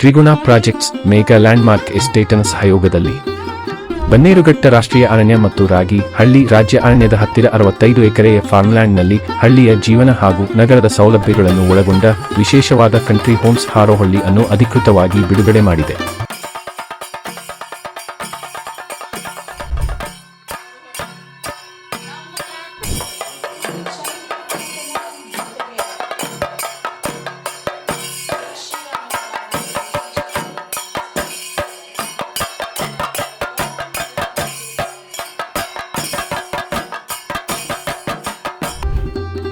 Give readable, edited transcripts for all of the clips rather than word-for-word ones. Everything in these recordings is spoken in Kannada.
ತ್ರಿಗುಣ ಪ್ರಾಜೆಕ್ಟ್ಸ್ ಮೇಗಾ ಲ್ಯಾಂಡ್ಮಾರ್ಕ್ ಎಸ್ಟೇಟ್ನ ಸಹಯೋಗದಲ್ಲಿ ಬನ್ನೇರುಘಟ್ಟ ರಾಷ್ಟ್ರೀಯ ಅರಣ್ಯ ಮತ್ತು ರಾಗಿ ಹಳ್ಳಿ ರಾಜ್ಯ ಅರಣ್ಯದ ಹತ್ತಿರ 65 ಎಕರೆಯ ಫಾರ್ಮ್ಲ್ಯಾಂಡ್ನಲ್ಲಿ ಹಳ್ಳಿಯ ಜೀವನ ಹಾಗೂ ನಗರದ ಸೌಲಭ್ಯಗಳನ್ನು ಒಳಗೊಂಡ ವಿಶೇಷವಾದ ಕಂಟ್ರಿ ಹೋಮ್ಸ್ ಹಾರೋಹಳ್ಳಿ ಅನ್ನು ಅಧಿಕೃತವಾಗಿ ಬಿಡುಗಡೆ ಮಾಡಿದೆ.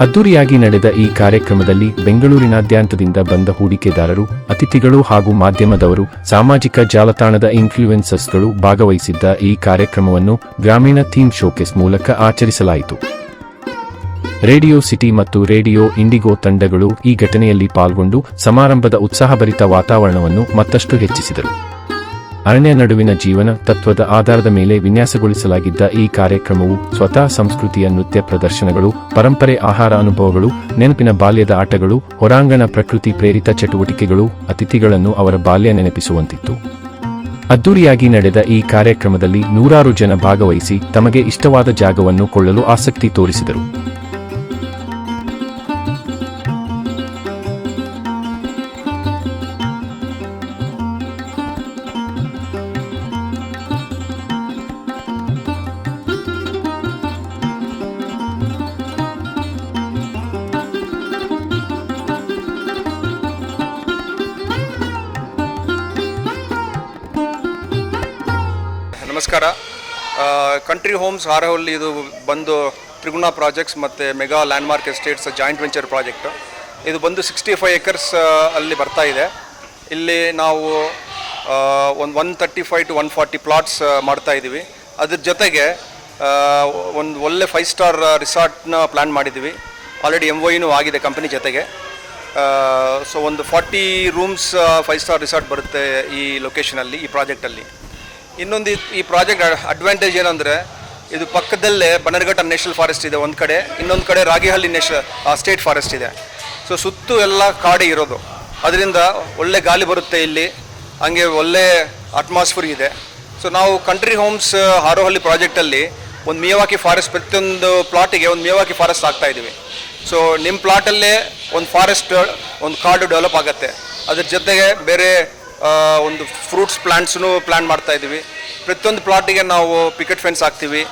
ಅದ್ದೂರಿಯಾಗಿ ನಡೆದ ಈ ಕಾರ್ಯಕ್ರಮದಲ್ಲಿ ಬೆಂಗಳೂರಿನಾದ್ಯಂತದಿಂದ ಬಂದ ಹೂಡಿಕೆದಾರರು, ಅತಿಥಿಗಳು ಹಾಗೂ ಮಾಧ್ಯಮದವರು, ಸಾಮಾಜಿಕ ಜಾಲತಾಣದ ಇನ್ಫ್ಲೂಯೆನ್ಸರ್ಸ್ಗಳು ಭಾಗವಹಿಸಿದ್ದ ಈ ಕಾರ್ಯಕ್ರಮವನ್ನು ಗ್ರಾಮೀಣ ಥೀಮ್ ಶೋಕೇಸ್ ಮೂಲಕ ಆಚರಿಸಲಾಯಿತು. ರೇಡಿಯೋ ಸಿಟಿ ಮತ್ತು ರೇಡಿಯೋ ಇಂಡಿಗೋ ತಂಡಗಳು ಈ ಘಟನೆಯಲ್ಲಿ ಪಾಲ್ಗೊಂಡು ಸಮಾರಂಭದ ಉತ್ಸಾಹಭರಿತ ವಾತಾವರಣವನ್ನು ಮತ್ತಷ್ಟು ಹೆಚ್ಚಿಸಿದರು. ಅರಣ್ಯ ನಡುವಿನ ಜೀವನ ತತ್ವದ ಆಧಾರದ ಮೇಲೆ ವಿನ್ಯಾಸಗೊಳಿಸಲಾಗಿದ್ದ ಈ ಕಾರ್ಯಕ್ರಮವು ಸ್ವತಃ ಸಂಸ್ಕೃತಿಯ ನೃತ್ಯ ಪ್ರದರ್ಶನಗಳು, ಪರಂಪರೆ ಆಹಾರ ಅನುಭವಗಳು, ನೆನಪಿನ ಬಾಲ್ಯದ ಆಟಗಳು, ಹೊರಾಂಗಣ ಪ್ರಕೃತಿ ಪ್ರೇರಿತ ಚಟುವಟಿಕೆಗಳು ಅತಿಥಿಗಳನ್ನು ಅವರ ಬಾಲ್ಯ ನೆನಪಿಸುವಂತಿತ್ತು. ಅದ್ದೂರಿಯಾಗಿ ನಡೆದ ಈ ಕಾರ್ಯಕ್ರಮದಲ್ಲಿ ನೂರಾರು ಜನ ಭಾಗವಹಿಸಿ ತಮಗೆ ಇಷ್ಟವಾದ ಜಾಗವನ್ನು ಕೊಳ್ಳಲು ಆಸಕ್ತಿ ತೋರಿಸಿದರು. ನಮಸ್ಕಾರ. ಕಂಟ್ರಿ ಹೋಮ್ಸ್ ಹಾರೋಹಳ್ಳಿ ಇದು ಬಂದು ತ್ರಿಗುಣ ಪ್ರಾಜೆಕ್ಟ್ಸ್ ಮತ್ತು mega landmark estates joint venture project. ಇದು ಬಂದು 65 ಎಕರ್ಸ್ ಅಲ್ಲಿ ಬರ್ತಾ ಇದೆ. ಇಲ್ಲಿ ನಾವು ಒಂದು 135 to 140 ಪ್ಲಾಟ್ಸ್ ಮಾಡ್ತಾ ಇದ್ದೀವಿ. ಅದ್ರ ಜೊತೆಗೆ ಒಂದು ಒಳ್ಳೆ 5 ಸ್ಟಾರ್ ರಿಸಾರ್ಟ್ನ ಪ್ಲ್ಯಾನ್ ಮಾಡಿದ್ದೀವಿ. ಆಲ್ರೆಡಿ MOU ಆಗಿದೆ ಕಂಪನಿ ಜೊತೆಗೆ. ಸೊ ಒಂದು 40 ರೂಮ್ಸ್ 5 ಸ್ಟಾರ್ ರಿಸಾರ್ಟ್ ಬರುತ್ತೆ ಈ ಲೊಕೇಶನಲ್ಲಿ, ಈ ಪ್ರಾಜೆಕ್ಟಲ್ಲಿ. ಇನ್ನೊಂದು ಈ ಪ್ರಾಜೆಕ್ಟ್ ಅಡ್ವಾಂಟೇಜ್ ಏನಂದರೆ, ಇದು ಪಕ್ಕದಲ್ಲೇ ಬನ್ನೇರುಘಟ್ಟ ನ್ಯಾಷನಲ್ ಫಾರೆಸ್ಟ್ ಇದೆ ಒಂದು ಕಡೆ, ಇನ್ನೊಂದು ಕಡೆ ರಾಗಿಹಳ್ಳಿ ಸ್ಟೇಟ್ ಫಾರೆಸ್ಟ್ ಇದೆ. ಸೊ ಸುತ್ತು ಎಲ್ಲ ಕಾಡೇ ಇರೋದು, ಅದರಿಂದ ಒಳ್ಳೆ ಗಾಳಿ ಬರುತ್ತೆ ಇಲ್ಲಿ, ಹಂಗೆ ಒಳ್ಳೆ ಅಟ್ಮಾಸ್ಫಿಯರ್ ಇದೆ. ಸೊ ನಾವು ಕಂಟ್ರಿ ಹೋಮ್ಸ್ ಹಾರೋಹಳ್ಳಿ ಪ್ರಾಜೆಕ್ಟಲ್ಲಿ ಒಂದು ಮಿಯಾವಾಕಿ ಫಾರೆಸ್ಟ್, ಪ್ರತಿಯೊಂದು ಪ್ಲಾಟಿಗೆ ಒಂದು ಮಿಯಾವಾಕಿ ಫಾರೆಸ್ಟ್ ಆಗ್ತಾ ಇದ್ದೀವಿ. ಸೊ ನಿಮ್ಮ ಪ್ಲಾಟಲ್ಲೇ ಒಂದು ಫಾರೆಸ್ಟ್, ಒಂದು ಕಾಡು ಡೆವಲಪ್ ಆಗುತ್ತೆ. ಅದ್ರ ಜೊತೆಗೆ ಬೇರೆ ಒಂದು ಫ್ರೂಟ್ಸ್ ಪ್ಲಾಂಟ್ಸ್ನು ಪ್ಲ್ಯಾನ್ ಮಾಡ್ತಾ ಇದ್ದೀವಿ. ಪ್ರತಿಯೊಂದು ಪ್ಲಾಟಿಗೆ ನಾವು ಪಿಕೆಟ್ ಫೆನ್ಸ್ ಹಾಕ್ತೀವಿ,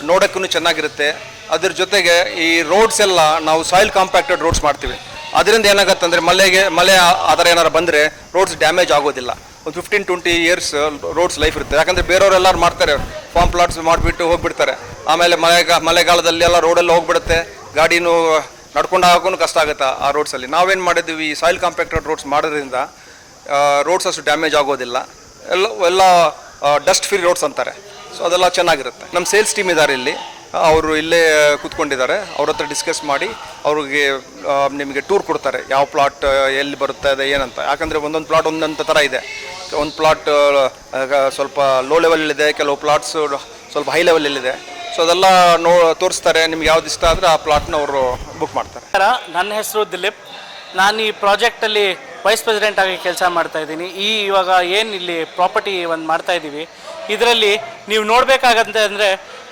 ನೋಡೋಕ್ಕೂ ಚೆನ್ನಾಗಿರುತ್ತೆ. ಅದ್ರ ಜೊತೆಗೆ ಈ ರೋಡ್ಸ್ ಎಲ್ಲ ನಾವು ಸಾಯಿಲ್ ಕಾಂಪ್ಯಾಕ್ಟೆಡ್ ರೋಡ್ಸ್ ಮಾಡ್ತೀವಿ. ಅದರಿಂದ ಏನಾಗುತ್ತೆ ಅಂದರೆ ಮಳೆ ಆ ಥರ ಏನಾರು ಬಂದರೆ ರೋಡ್ಸ್ ಡ್ಯಾಮೇಜ್ ಆಗೋದಿಲ್ಲ. ಒಂದು 15-20 ಇಯರ್ಸ್ ರೋಡ್ಸ್ ಲೈಫ್ ಇರುತ್ತೆ. ಯಾಕಂದರೆ ಬೇರೆಯವರೆಲ್ಲರೂ ಮಾಡ್ತಾರೆ, ಫಾರ್ಮ್ ಪ್ಲಾಟ್ಸ್ ಮಾಡಿಬಿಟ್ಟು ಹೋಗಿಬಿಡ್ತಾರೆ. ಆಮೇಲೆ ಮಳೆಗಾಲದಲ್ಲಿ ಎಲ್ಲ ರೋಡೆಲ್ಲ ಹೋಗ್ಬಿಡುತ್ತೆ, ಗಾಡಿನೂ ನಡ್ಕೊಂಡು ಹಾಕೋನು ಕಷ್ಟ ಆಗುತ್ತೆ ಆ ರೋಡ್ಸಲ್ಲಿ. ನಾವೇನು ಮಾಡಿದ್ದೀವಿ, ಸಾಯಿಲ್ ಕಾಂಪ್ಯಾಕ್ಟೆಡ್ ರೋಡ್ಸ್ ಮಾಡೋದ್ರಿಂದ ರೋಡ್ಸ್ ಅಷ್ಟು ಡ್ಯಾಮೇಜ್ ಆಗೋದಿಲ್ಲ, ಎಲ್ಲ ಡಸ್ಟ್ ಫ್ರೀ ರೋಡ್ಸ್ ಅಂತಾರೆ. ಸೊ ಅದೆಲ್ಲ ಚೆನ್ನಾಗಿರುತ್ತೆ. ನಮ್ಮ ಸೇಲ್ಸ್ ಟೀಮ್ ಇದ್ದಾರೆ ಇಲ್ಲಿ, ಅವರು ಇಲ್ಲೇ ಕೂತ್ಕೊಂಡಿದ್ದಾರೆ. ಅವ್ರ ಹತ್ರ ಡಿಸ್ಕಸ್ ಮಾಡಿ ಅವ್ರಿಗೆ ನಿಮಗೆ ಟೂರ್ ಕೊಡ್ತಾರೆ, ಯಾವ ಪ್ಲಾಟ್ ಎಲ್ಲಿ ಬರುತ್ತೆ ಇದೆ ಏನಂತ. ಯಾಕಂದರೆ ಒಂದೊಂದು ಪ್ಲಾಟ್ ಒಂದೊಂದು ಥರ ಇದೆ. ಒಂದು ಪ್ಲಾಟ್ ಸ್ವಲ್ಪ ಲೋ ಲೆವೆಲಲ್ಲಿದೆ, ಕೆಲವು ಪ್ಲಾಟ್ಸು ಸ್ವಲ್ಪ ಹೈ ಲೆವೆಲಲ್ಲಿದೆ. ಸೊ ಅದೆಲ್ಲ ತೋರಿಸ್ತಾರೆ. ನಿಮ್ಗೆ ಯಾವ್ದು ಇಷ್ಟ ಆದರೆ ಆ ಪ್ಲಾಟ್ನ ಅವರು ಬುಕ್ ಮಾಡ್ತಾರೆ. ನನ್ನ ಹೆಸರು ದಿಲೀಪ್. ನಾನು ಈ ಪ್ರಾಜೆಕ್ಟಲ್ಲಿ ವೈಸ್ ಪ್ರೆಸಿಡೆಂಟ್ ಆಗಿ ಕೆಲಸ ಮಾಡ್ತಾ ಇದ್ದೀನಿ. ಇವಾಗ ಏನು ಇಲ್ಲಿ ಪ್ರಾಪರ್ಟಿ ಒಂದು ಮಾಡ್ತಾ ಇದ್ದೀವಿ, ಇದರಲ್ಲಿ ನೀವು ನೋಡಬೇಕಾಗಂತೆ ಅಂದರೆ,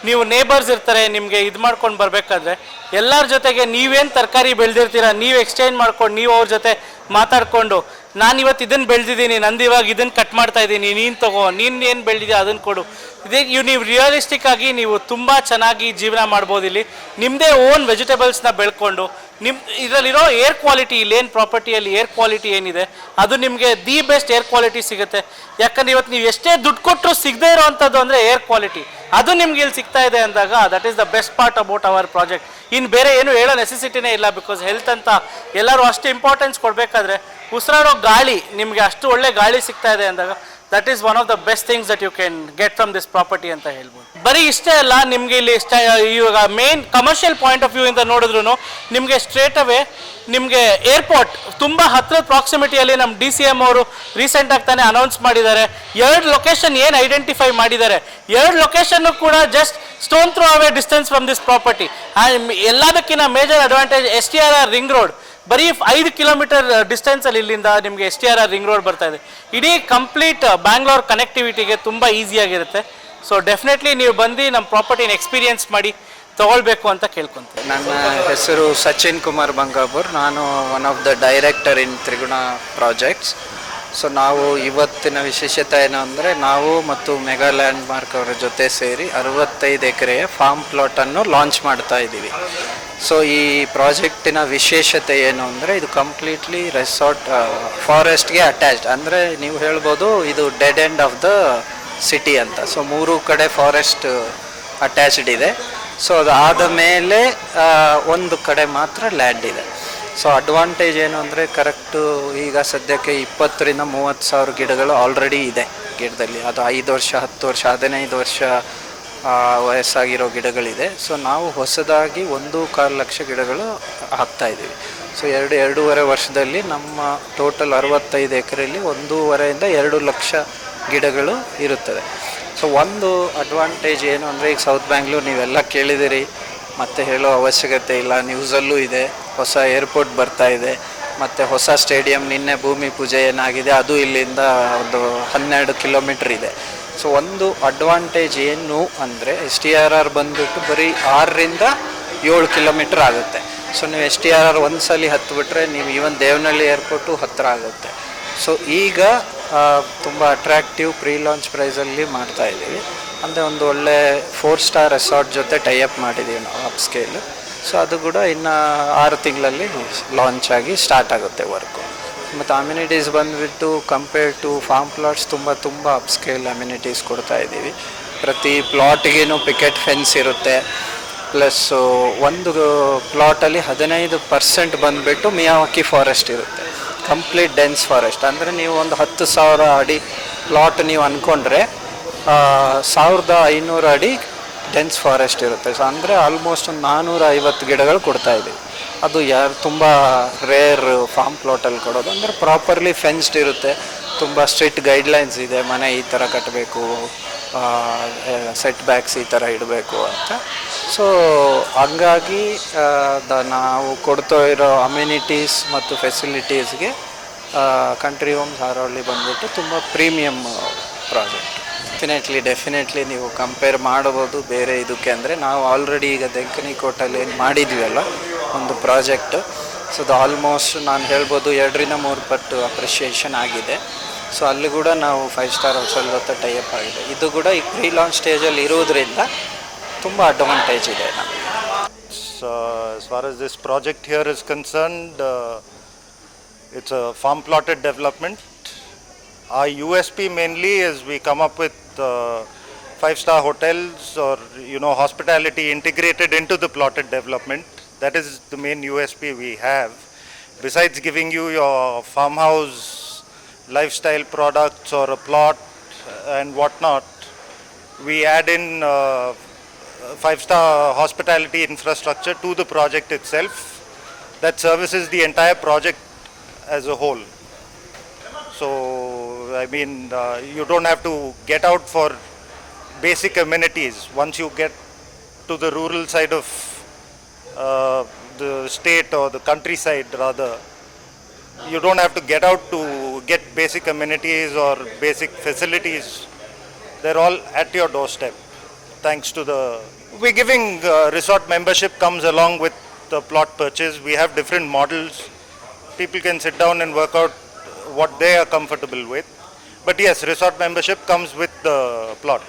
ನೀವು ನೇಬರ್ಸ್ ಇರ್ತಾರೆ, ನಿಮಗೆ ಇದು ಮಾಡ್ಕೊಂಡು ಬರಬೇಕಾದ್ರೆ ಎಲ್ಲರ ಜೊತೆಗೆ ನೀವೇನು ತರಕಾರಿ ಬೆಳೆದಿರ್ತೀರ ನೀವು ಎಕ್ಸ್ಚೇಂಜ್ ಮಾಡ್ಕೊಂಡು, ನೀವು ಅವ್ರ ಜೊತೆ ಮಾತಾಡಿಕೊಂಡು, ನಾನು ಇವತ್ತು ಇದನ್ನು ಬೆಳೆದಿದ್ದೀನಿ, ನಂದು ಇವಾಗ ಇದನ್ನು ಕಟ್ ಮಾಡ್ತಾ ಇದ್ದೀನಿ, ನೀನು ತಗೋ, ನೀನು ಏನು ಬೆಳೆದಿದ್ಯಾ ಅದನ್ನು ಕೊಡು. ನೀವು ರಿಯಲಿಸ್ಟಿಕ್ ಆಗಿ ನೀವು ತುಂಬ ಚೆನ್ನಾಗಿ ಜೀವನ ಮಾಡ್ಬೋದು. ಇಲ್ಲಿ ನಿಮ್ಮದೇ ಓನ್ ವೆಜಿಟೇಬಲ್ಸ್ನ ಬೆಳ್ಕೊಂಡು ಇದರಲ್ಲಿರೋ ಏರ್ ಕ್ವಾಲಿಟಿ, ಇಲ್ಲೇನು ಪ್ರಾಪರ್ಟಿಯಲ್ಲಿ ಏರ್ ಕ್ವಾಲಿಟಿ ಏನಿದೆ ಅದು ನಿಮಗೆ ದಿ ಬೆಸ್ಟ್ ಏರ್ ಕ್ವಾಲಿಟಿ ಸಿಗುತ್ತೆ. ಯಾಕಂದರೆ ಇವತ್ತು ನೀವು ಎಷ್ಟೇ ದುಡ್ಡು ಕೊಟ್ಟರು ಸಿಗದೇ ಇರೋವಂಥದ್ದು ಅಂದರೆ ಏರ್ ಕ್ವಾಲಿಟಿ, ಅದು ನಿಮ್ಗೆ ಇಲ್ಲಿ ಸಿಗ್ತಾ ಇದೆ ಅಂದಾಗ that is the best part about our project. ಇನ್ನು ಬೇರೆ ಏನು ಹೇಳೋ ನೆಸೆಸಿಟಿನೇ ಇಲ್ಲ. ಬಿಕಾಸ್ ಹೆಲ್ತ್ ಅಂತ ಎಲ್ಲರೂ ಅಷ್ಟು ಇಂಪಾರ್ಟೆನ್ಸ್ ಕೊಡಬೇಕಾದ್ರೆ ಉಸಿರಾಡೋ ಗಾಳಿ, ನಿಮಗೆ ಅಷ್ಟು ಒಳ್ಳೆ ಗಾಳಿ ಸಿಗ್ತಾ ಇದೆ ಅಂದಾಗ that is one of the best things that you can get from this property ಅಂತ ಹೇಳ್ಬೋದು. ಬರೀ ಇಷ್ಟೇ ಅಲ್ಲ, ನಿಮಗೆ ಇಲ್ಲಿ ಇವಾಗ main commercial point of view ಇಂದ ನೋಡಿದ್ರು ನಿಮಗೆ ಸ್ಟ್ರೇಟ್ ಅವೇ ನಿಮಗೆ ಏರ್ಪೋರ್ಟ್ ತುಂಬ ಹತ್ತಿರದ ಪ್ರಾಕ್ಸಿಮಿಟಿಯಲ್ಲಿ ನಮ್ಮ DCM ಅವರು ರೀಸೆಂಟಾಗಿ ತಾನೇ ಅನೌನ್ಸ್ ಮಾಡಿದ್ದಾರೆ. 2 ಲೊಕೇಶನ್ ಏನು ಐಡೆಂಟಿಫೈ ಮಾಡಿದ್ದಾರೆ, 2 ಲೊಕೇಶನ್ನು ಕೂಡ just stone throw away distance from this property. ಎಲ್ಲದಕ್ಕಿಂತ major advantage STRR ring road. ಬರೀ 5 ಕಿಲೋಮೀಟರ್ ಡಿಸ್ಟೆನ್ಸಲ್ಲಿ ಇಲ್ಲಿಂದ ನಿಮಗೆ STRR ರಿಂಗ್ ರೋಡ್ ಬರ್ತಾ ಇದೆ. ಇಡೀ ಕಂಪ್ಲೀಟ್ ಬ್ಯಾಂಗ್ಳೂರ್ ಕನೆಕ್ಟಿವಿಟಿಗೆ ತುಂಬ ಈಸಿಯಾಗಿರುತ್ತೆ. ಸೊ ಡೆಫಿನೆಟ್ಲಿ ನೀವು ಬಂದು ನಮ್ಮ ಪ್ರಾಪರ್ಟಿನ ಎಕ್ಸ್ಪೀರಿಯನ್ಸ್ ಮಾಡಿ ತಗೊಳ್ಬೇಕು ಅಂತ ಕೇಳ್ಕೊತೀನಿ. ನನ್ನ ಹೆಸರು ಸಚಿನ್ ಕುಮಾರ್ ಬಂಗಾಪುರ್. ನಾನು one of the director in Triguna projects. So ನಾವು ಇವತ್ತಿನ ವಿಶೇಷತೆ ಏನು ಅಂದರೆ, ನಾವು ಮತ್ತು ಮೆಗಾ ಲ್ಯಾಂಡ್ ಮಾರ್ಕ್ ಅವರ ಜೊತೆ ಸೇರಿ 65 ಎಕರೆಯ ಫಾರ್ಮ್ ಪ್ಲಾಟನ್ನು ಲಾಂಚ್ ಮಾಡ್ತಾ ಇದ್ದೀವಿ. ಸೊ ಈ ಪ್ರಾಜೆಕ್ಟಿನ ವಿಶೇಷತೆ ಏನು ಅಂದರೆ, ಇದು ಕಂಪ್ಲೀಟ್ಲಿ ರೆಸಾರ್ಟ್ ಫಾರೆಸ್ಟ್ಗೆ ಅಟ್ಯಾಚ್ಡ್. ಅಂದರೆ ನೀವು ಹೇಳ್ಬೋದು ಇದು dead end of the city ಅಂತ. ಸೊ 3 ಕಡೆ ಫಾರೆಸ್ಟ್ ಅಟ್ಯಾಚ್ಡ್ ಇದೆ. ಸೊ ಅದಾದ ಮೇಲೆ ಒಂದು ಕಡೆ ಮಾತ್ರ ಲ್ಯಾಂಡ್ ಇದೆ. ಸೊ ಅಡ್ವಾಂಟೇಜ್ ಏನು ಅಂದರೆ, ಕರೆಕ್ಟು ಈಗ ಸದ್ಯಕ್ಕೆ 20,000 to 30,000 ಗಿಡಗಳು ಆಲ್ರೆಡಿ ಇದೆ ಗಿಡದಲ್ಲಿ. ಅದು 5 ವರ್ಷ 10 ವರ್ಷ 15 ವರ್ಷ ವಯಸ್ಸಾಗಿರೋ ಗಿಡಗಳಿದೆ. ಸೊ ನಾವು ಹೊಸದಾಗಿ 1.25 ಲಕ್ಷ ಗಿಡಗಳು ಹಾಕ್ತಾಯಿದ್ದೀವಿ. ಸೊ 2-2.5 ವರ್ಷದಲ್ಲಿ ನಮ್ಮ ಟೋಟಲ್ 65 ಎಕರೆಯಲ್ಲಿ 1.5 to 2 ಲಕ್ಷ ಗಿಡಗಳು ಇರುತ್ತದೆ. ಸೊ ಒಂದು ಅಡ್ವಾಂಟೇಜ್ ಏನು ಅಂದರೆ, ಈಗ ಸೌತ್ ಬ್ಯಾಂಗ್ಳೂರ್ ನೀವೆಲ್ಲ ಕೇಳಿದಿರಿ, ಮತ್ತು ಹೇಳೋ ಅವಶ್ಯಕತೆ ಇಲ್ಲ, ನ್ಯೂಸಲ್ಲೂ ಇದೆ. ಹೊಸ ಏರ್ಪೋರ್ಟ್ ಬರ್ತಾ ಇದೆ, ಮತ್ತು ಹೊಸ ಸ್ಟೇಡಿಯಂ ನಿನ್ನೆ ಭೂಮಿ ಪೂಜೆ ಏನಾಗಿದೆ ಅದು ಇಲ್ಲಿಂದ ಒಂದು 12 ಕಿಲೋಮೀಟ್ರ್ ಇದೆ. ಸೊ ಒಂದು ಅಡ್ವಾಂಟೇಜ್ ಏನು ಅಂದರೆ, STRR ಬಂದುಬಿಟ್ಟು ಬರೀ 6 to 7 ಕಿಲೋಮೀಟ್ರ್ ಆಗುತ್ತೆ. ಸೊ ನೀವು STRR ಒಂದು ಸಲ ಹತ್ತಿಬಿಟ್ರೆ ನೀವು ಈವನ್ ದೇವನಹಳ್ಳಿ ಏರ್ಪೋರ್ಟು ಹತ್ತಿರ ಆಗುತ್ತೆ. ಸೊ ಈಗ ತುಂಬ ಅಟ್ರಾಕ್ಟಿವ್ ಪ್ರೀ ಲಾಂಚ್ ಪ್ರೈಸಲ್ಲಿ ಮಾಡ್ತಾಯಿದ್ದೀವಿ. ಅಂದರೆ ಒಂದು ಒಳ್ಳೆ 4 ಸ್ಟಾರ್ ರೆಸಾರ್ಟ್ ಜೊತೆ ಟೈಅಪ್ ಮಾಡಿದ್ದೀವಿ ನಾವು ಅಪ್ ಸ್ಕೇಲು. ಸೊ ಅದು ಕೂಡ ಇನ್ನು 6 ತಿಂಗಳಲ್ಲಿ ಲಾಂಚ್ ಆಗಿ ಸ್ಟಾರ್ಟ್ ಆಗುತ್ತೆ ವರ್ಕು. ಮತ್ತು ಅಮ್ಯುನಿಟೀಸ್ ಬಂದುಬಿಟ್ಟು ಕಂಪೇರ್ ಟು ಫಾರ್ಮ್ ಪ್ಲಾಟ್ಸ್ ತುಂಬ ಅಪ್ ಸ್ಕೇಲ್ ಅಮ್ಯುನಿಟೀಸ್ ಕೊಡ್ತಾಯಿದ್ದೀವಿ. ಪ್ರತಿ ಪ್ಲಾಟ್ಗೇನು ಪಿಕೆಟ್ ಫೆನ್ಸ್ ಇರುತ್ತೆ. ಪ್ಲಸ್ಸು ಒಂದು ಪ್ಲಾಟಲ್ಲಿ 15% ಬಂದುಬಿಟ್ಟು ಮಿಯಾವಾಕಿ ಫಾರೆಸ್ಟ್ ಇರುತ್ತೆ. Complete dense forest. ಅಂದರೆ ನೀವು ಒಂದು 10,000 ಅಡಿ ಪ್ಲಾಟ್ ನೀವು ಅಂದ್ಕೊಂಡ್ರೆ 1,500 ಅಡಿ ಡೆನ್ಸ್ ಫಾರೆಸ್ಟ್ ಇರುತ್ತೆ. ಸೊ ಅಂದರೆ ಆಲ್ಮೋಸ್ಟ್ ಒಂದು 450 ಗಿಡಗಳು ಕೊಡ್ತಾಯಿದ್ದೀವಿ. ಅದು ತುಂಬ ರೇರ್ ಫಾರ್ಮ್ ಪ್ಲಾಟಲ್ಲಿ ಕೊಡೋದು. ಅಂದರೆ ಪ್ರಾಪರ್ಲಿ ಫೆನ್ಸ್ಡ್ ಇರುತ್ತೆ. ತುಂಬ ಸ್ಟ್ರಿಕ್ಟ್ ಗೈಡ್ಲೈನ್ಸ್ ಇದೆ, ಮನೆ ಈ ಥರ ಕಟ್ಟಬೇಕು, ಸೆಟ್ ಬ್ಯಾಕ್ಸ್ ಈ ಥರ ಇಡಬೇಕು ಅಂತ. ಸೊ ಹಂಗಾಗಿ ನಾವು ಕೊಡ್ತಾ ಇರೋ ಅಮ್ಯುನಿಟೀಸ್ ಮತ್ತು ಫೆಸಿಲಿಟೀಸ್ಗೆ ಕಂಟ್ರಿ ಹೋಮ್ಸ್ ಹಾರೋಹಳ್ಳಿ ಬಂದುಬಿಟ್ಟು ತುಂಬ ಪ್ರೀಮಿಯಮ್ ಪ್ರಾಜೆಕ್ಟ್. ಡೆಫಿನೆಟ್ಲಿ ನೀವು ಕಂಪೇರ್ ಮಾಡ್ಬೋದು ಬೇರೆ ಇದಕ್ಕೆ. ಅಂದರೆ ನಾವು ಆಲ್ರೆಡಿ ಈಗ ದೆಂಕನಿಕೋಟಲ್ಲಿ ಏನು ಮಾಡಿದ್ವಲ್ಲ ಒಂದು ಪ್ರಾಜೆಕ್ಟು, ಸೊ ಅದು ಆಲ್ಮೋಸ್ಟ್ ನಾನು ಹೇಳ್ಬೋದು 2 to 3 ಪಟ್ಟು ಅಪ್ರಿಷಿಯೇಷನ್ ಆಗಿದೆ. ಸೊ ಅಲ್ಲಿ ಕೂಡ ನಾವು 5 ಸ್ಟಾರ್ ಹೋಟೆಲ್ ಜೊತೆ ಟೈಅಪ್ ಆಗಿದೆ. ಇದು ಕೂಡ ಈಗ ಪ್ರೀ ಲಾಂಚ್ ಸ್ಟೇಜಲ್ಲಿ ಇರೋದ್ರಿಂದ ತುಂಬ ಅಡ್ವಾಂಟೇಜ್ ಇದೆ ನಮಗೆ. As far as this project here is concerned, it's a farm plotted development. Our USP mainly is we come up with 5-star hotels or hospitality integrated into the plotted development. That is the main USP we have. Besides giving you your farmhouse lifestyle products or a plot and whatnot, we add in 5-star hospitality infrastructure to the project itself that services the entire project as a whole. So I mean, you don't have to get out for basic amenities. Once you get to the rural side of the state or the countryside rather, you don't have to get out to get basic amenities or basic facilities. They're all at your doorstep. Thanks to we're giving resort membership comes along with the plot purchase. We have different models. People can sit down and work out what they are comfortable with. But yes, resort membership comes with the plot.